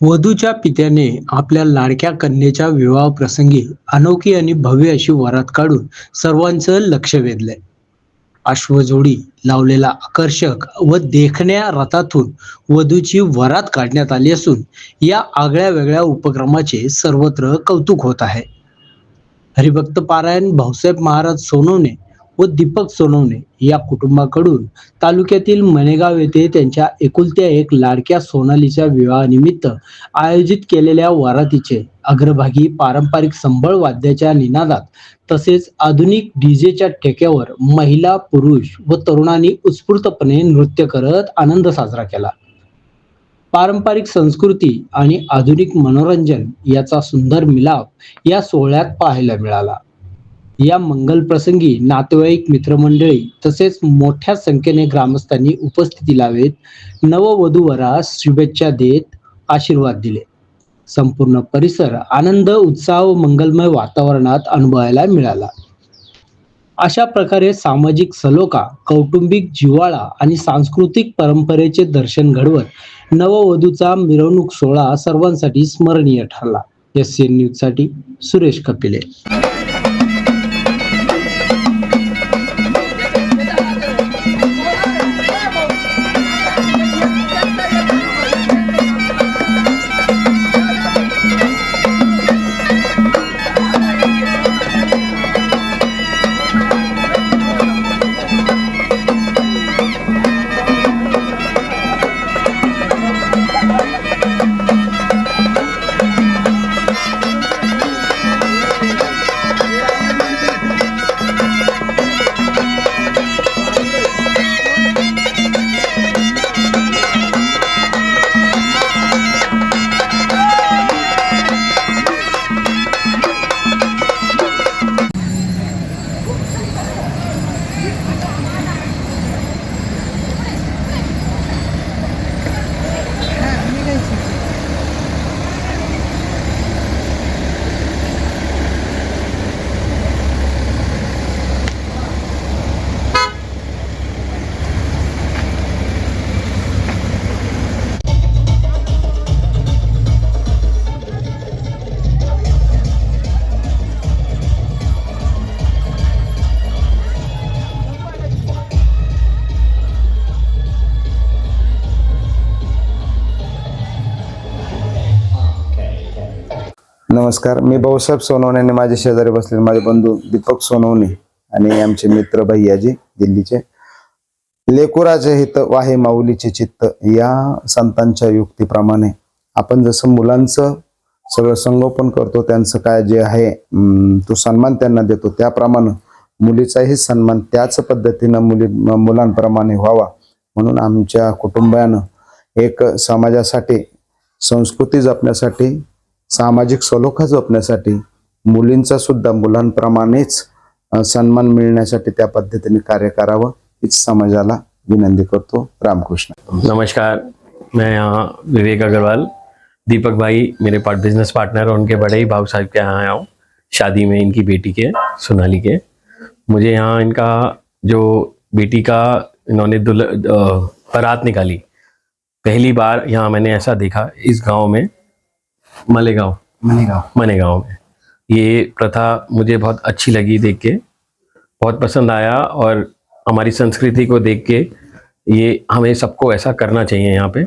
वधूच्या पित्याने आपल्या लाडक्या कन्येच्या विवाह प्रसंगी अनोखी आणि भव्य अशी वरात काढून सर्वांचं लक्ष वेधलंय. अश्वजोडी लावलेला आकर्षक व देखण्या रथातून वधूची वरात काढण्यात आली असून या आगळ्या वेगळ्या उपक्रमाचे सर्वत्र कौतुक होत आहे. हरिभक्त पारायण भाऊसाहेब महाराज सोनवणे व दीपक सोनवणे या कुटुंबाकडून तालुक्यातील मणेगाव येथे त्यांच्या एकुलत्या एक लाडक्या सोनालीच्या विवाहानिमित्त आयोजित केलेल्या वरातीचे अग्रभागी पारंपरिक संबळ वाद्याच्या निनादात तसेच आधुनिक डीजेच्या ठेक्यावर महिला, पुरुष व तरुणांनी उत्स्फूर्तपणे नृत्य करत आनंद साजरा केला. पारंपरिक संस्कृती आणि आधुनिक मनोरंजन याचा सुंदर मिलाप या सोहळ्यात पाहायला मिळाला. या मंगल प्रसंगी नातेवाईक, मित्रमंडळी तसेच मोठ्या संख्येने ग्रामस्थांनी उपस्थिती लावत नववधूवरास शुभेच्छा देत आशीर्वाद दिले. संपूर्ण परिसर आनंद, उत्साह व मंगलमय वातावरणात अनुभवायला मिळाला. अशा प्रकारे सामाजिक सलोखा, कौटुंबिक जिव्हाळा आणि सांस्कृतिक परंपरेचे दर्शन घडवत नववधूचा मिरवणूक सोहळा सर्वांसाठी स्मरणीय ठरला. SN न्यूज साठी सुरेश कपिले. नमस्कार, मी भाऊसाहेब सोनवणे आणि माझ्या शेजारी बसलेले माझे बंधू दीपक सोनवणे आणि आमचे मित्र भैयाजी दिल्लीचे. लेकुराचे हित वाहे माऊलीचे चित्त या संतांच्या युक्तीप्रमाणे आपण जसं मुलांचं सगळं संगोपन करतो, त्यांचं काय जे आहे तो सन्मान त्यांना देतो, त्याप्रमाणे मुलीचाही सन्मान त्याच पद्धतीनं मुलांप्रमाणे व्हावा म्हणून आमच्या कुटुंबानं एक समाजासाठी, संस्कृती जपण्यासाठी, सामाजिक सलोखा जपण्यासाठी, मुलींचा सुद्धा मुलांप्रमाणेच सन्मान मिळण्यासाठी त्या पद्धतीने कार्य करावं हीच समाजाला विनंती करतो. रामकृष्ण. नमस्कार, मैं यहाँ विवेक अग्रवाल, दीपक भाई मेरे बिजनेस पार्टनर और उनके बड़े ही भाऊ साहब के यहाँ आया हूँ शादी में इनकी बेटी के, सोनाली के. मुझे यहाँ इनका जो बेटी का इन्होंने बारात निकाली, पहली बार यहाँ मैंने ऐसा देखा इस गांव में, मलेगांव में. ये प्रथा मुझे बहुत अच्छी लगी, देख के बहुत पसंद आया और हमारी संस्कृति को देख के ये हमें सबको ऐसा करना चाहिए यहाँ पे.